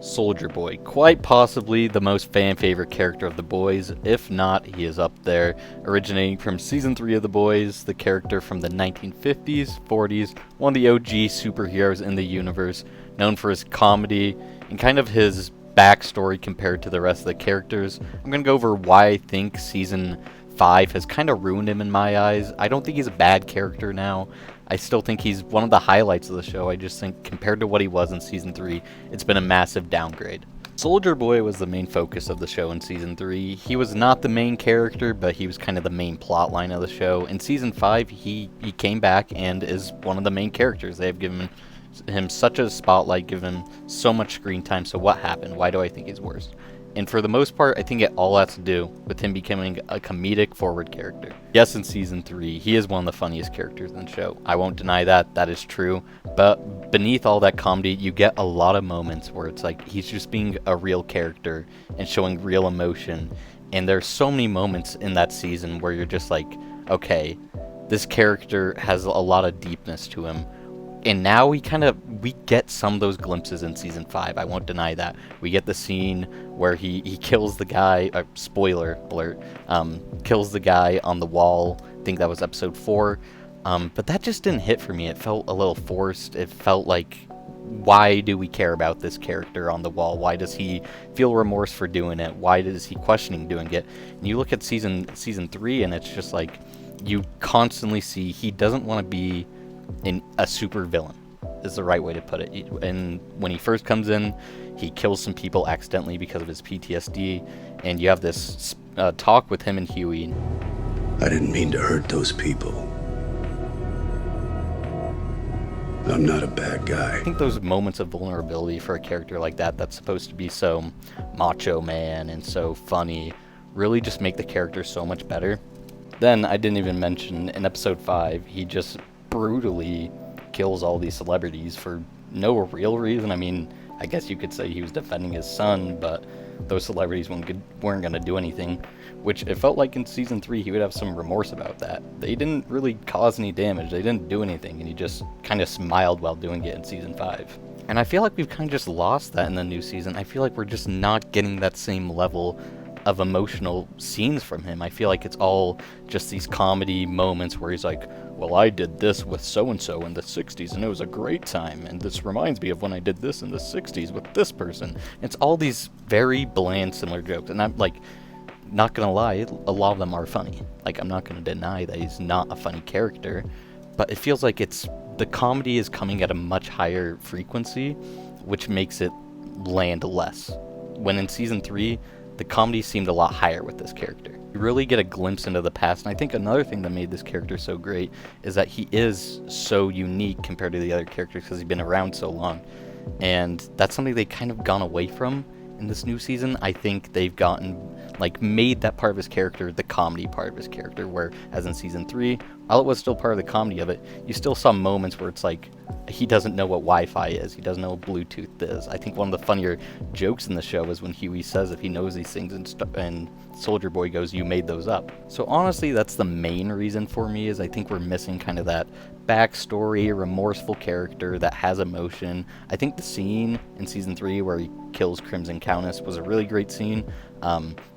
Soldier Boy, quite possibly the most fan favorite character of The Boys. If not, he is up there. Originating from season 3 of The Boys, the character from the 1950s, 40s, one of the OG superheroes in the universe, known for his comedy and kind of his backstory compared to the rest of the characters. I'm going to go over why I think season 5 has kind of ruined him in my eyes. I don't think he's a bad character now. I still think he's one of the highlights of the show. I just think compared to what he was in season 3, it's been a massive downgrade. Soldier Boy was the main focus of the show in season 3. He was not the main character, but he was kind of the main plot line of the show. In season 5, he came back and is one of the main characters. They have given him such a spotlight, given him so much screen time. So what happened? Why do I think he's worse? And for the most part, I think it all has to do with him becoming a comedic forward character. Yes, in season 3, he is one of the funniest characters in the show. I won't deny that, that is true. But beneath all that comedy, you get a lot of moments where it's like he's just being a real character and showing real emotion. And there's so many moments in that season where you're just like, okay, this character has a lot of deepness to him. And now we get some of those glimpses in season 5. I won't deny that. We get the scene where he kills the guy, spoiler alert, kills the guy on the wall. I think that was episode 4. But that just didn't hit for me. It felt a little forced. It felt like, why do we care about this character on the wall? Why does he feel remorse for doing it? Why is he questioning doing it? And you look at season 3, and it's just like, you constantly see he doesn't want to be a super villain is the right way to put it. And when he first comes in, he kills some people accidentally because of his PTSD, and you have this talk with him and Huey. I didn't mean to hurt those people. I'm not a bad guy. I think those moments of vulnerability for a character like that that's supposed to be so macho man and so funny really just make the character so much better. Then I didn't even mention in episode 5, he just brutally kills all these celebrities for no real reason. I mean, I guess you could say he was defending his son, but those celebrities weren't going to do anything, which it felt like in season 3 he would have some remorse about that. They didn't really cause any damage, they didn't do anything, and he just kind of smiled while doing it in season 5. And I feel like we've kind of just lost that in the new season. I feel like we're just not getting that same level of emotional scenes from him. I feel like it's all just these comedy moments where he's like, well, I did this with so-and-so in the 60s and it was a great time, and this reminds me of when I did this in the 60s with this person. It's all these very bland, similar jokes, and I'm like, not gonna lie, a lot of them are funny. Like, I'm not gonna deny that he's not a funny character, but it feels like the comedy is coming at a much higher frequency, which makes it land less. When in season 3, the comedy seemed a lot higher with this character. You really get a glimpse into the past, and I think another thing that made this character so great is that he is so unique compared to the other characters because he's been around so long. And that's something they kind of gone away from in this new season. I think they've made that part of his character the comedy part of his character, where as in season 3, while it was still part of the comedy of it, you still saw moments where it's like, he doesn't know what Wi-Fi is, he doesn't know what Bluetooth is. I think one of the funnier jokes in the show is when Huey says if he knows these things, and Soldier Boy goes, you made those up. So honestly, that's the main reason for me, is I think we're missing kind of that backstory, remorseful character that has emotion. I think the scene in season 3 where he kills Crimson Countess was a really great scene.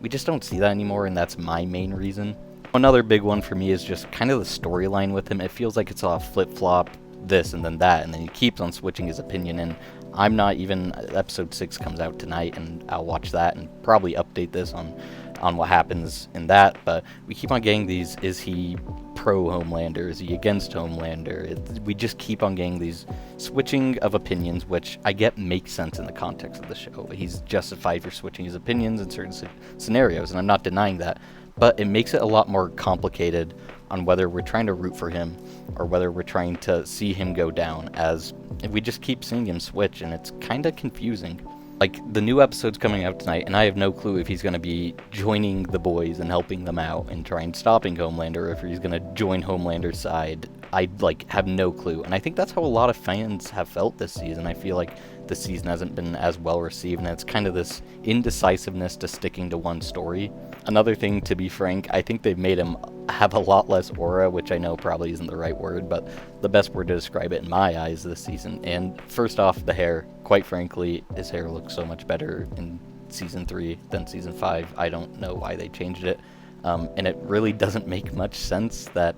We just don't see that anymore, and that's my main reason. Another big one for me is just kind of the storyline with him. It feels like it's a flip-flop, this and then that, and then he keeps on switching his opinion, and I'm not even, episode 6 comes out tonight, and I'll watch that and probably update this on what happens in that, but we keep on getting these, is he pro-Homelander, is he against Homelander? We just keep on getting these switching of opinions, which I get makes sense in the context of the show. He's justified for switching his opinions in certain scenarios, and I'm not denying that, but it makes it a lot more complicated on whether we're trying to root for him or whether we're trying to see him go down, as if we just keep seeing him switch, and it's kind of confusing. Like, the new episode's coming out tonight, and I have no clue if he's going to be joining the boys and helping them out and trying stopping Homelander, or if he's going to join Homelander's side. I have no clue, and I think that's how a lot of fans have felt this season. I feel like the season hasn't been as well received, and it's kind of this indecisiveness to sticking to one story. Another thing, to be frank, I think they've made him have a lot less aura, which I know probably isn't the right word, but the best word to describe it in my eyes this season. And first off, the hair. Quite frankly, his hair looks so much better in season 3 than season 5. I don't know why they changed it. And it really doesn't make much sense that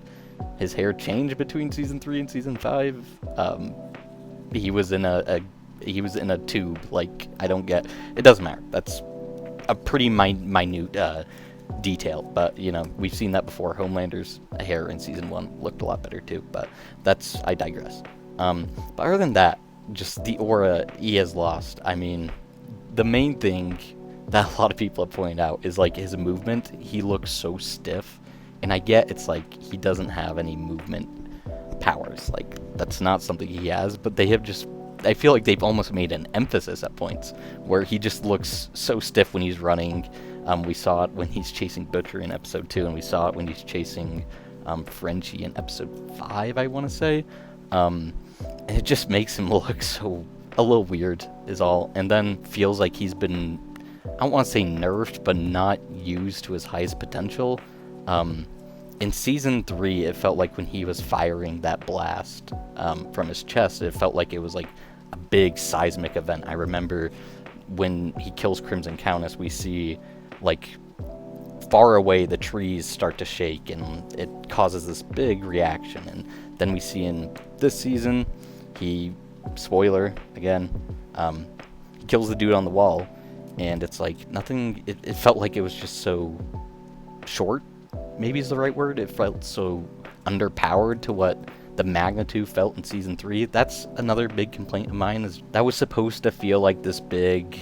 his hair changed between season 3 and season 5. He was in a tube. Like, I don't get. It doesn't matter. That's a pretty minute detail, but you know, we've seen that before. Homelander's hair in season 1 looked a lot better too, but I digress. But other than that, just the aura he has lost. I mean, the main thing that a lot of people have pointed out is like his movement. He looks so stiff, and I get it's like he doesn't have any movement powers. Like, that's not something he has, but they have just, I feel like they've almost made an emphasis at points where he just looks so stiff when he's running. We saw it when he's chasing Butcher in episode 2, and we saw it when he's chasing Frenchie in episode 5, I want to say. And it just makes him look so a little weird is all. And then feels like he's been, I don't want to say nerfed, but not used to his highest potential. In season 3, it felt like when he was firing that blast from his chest, it felt like it was like a big seismic event. I remember when he kills Crimson Countess, we see like far away the trees start to shake, and it causes this big reaction. And then we see in this season, he, spoiler again, he kills the dude on the wall, and it's like nothing. It felt like it was just so short, maybe is the right word. It felt so underpowered to what the magnitude felt in season 3. That's another big complaint of mine, is that was supposed to feel like this big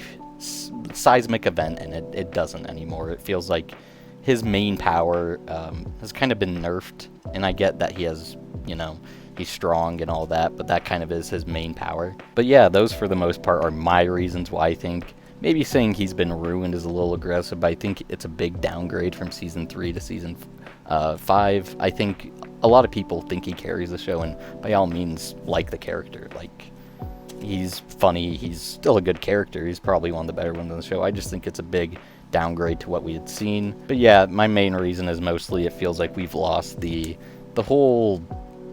seismic event, and it doesn't anymore. It feels like his main power has kind of been nerfed, and I get that he has, you know, he's strong and all that, but that kind of is his main power. But yeah, those for the most part are my reasons why I think maybe saying he's been ruined is a little aggressive, but I think it's a big downgrade from season 3 to season 5. I think a lot of people think he carries the show, and by all means, like the character. Like, he's funny, he's still a good character, he's probably one of the better ones on the show. I just think it's a big downgrade to what we had seen. But yeah, my main reason is mostly it feels like we've lost the whole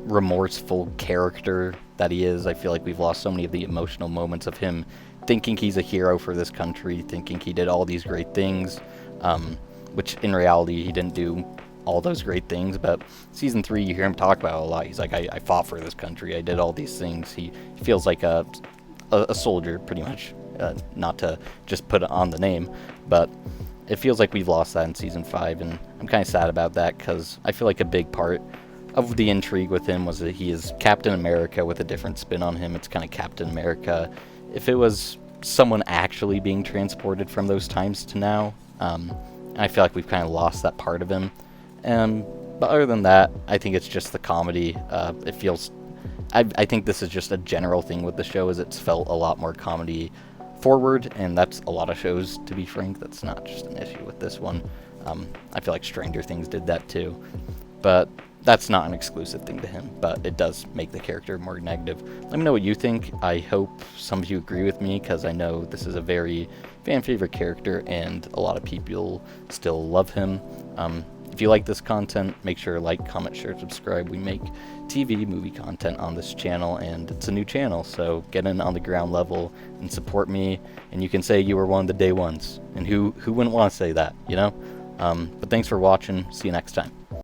remorseful character that he is. I feel like we've lost so many of the emotional moments of him thinking he's a hero for this country, thinking he did all these great things, which in reality he didn't do all those great things. But season 3, you hear him talk about it a lot. He's like, I fought for this country, I did all these things. He feels like a soldier, pretty much, not to just put it on the name, but it feels like we've lost that in season 5, and I'm kind of sad about that, because I feel like a big part of the intrigue with him was that he is Captain America with a different spin on him. It's kind of Captain America if it was someone actually being transported from those times to now. I feel like we've kind of lost that part of him. But other than that, I think it's just the comedy. It feels, I think this is just a general thing with the show, is it's felt a lot more comedy forward, and that's a lot of shows, to be frank. That's not just an issue with this one. I feel like Stranger Things did that too, but that's not an exclusive thing to him, but it does make the character more negative. Let me know what you think. I hope some of you agree with me, because I know this is a very fan favorite character and a lot of people still love him. If you like this content, make sure to like, comment, share, subscribe. We make TV, movie content on this channel, and it's a new channel, so get in on the ground level and support me, and you can say you were one of the day ones, and who wouldn't want to say that, you know? But thanks for watching. See you next time.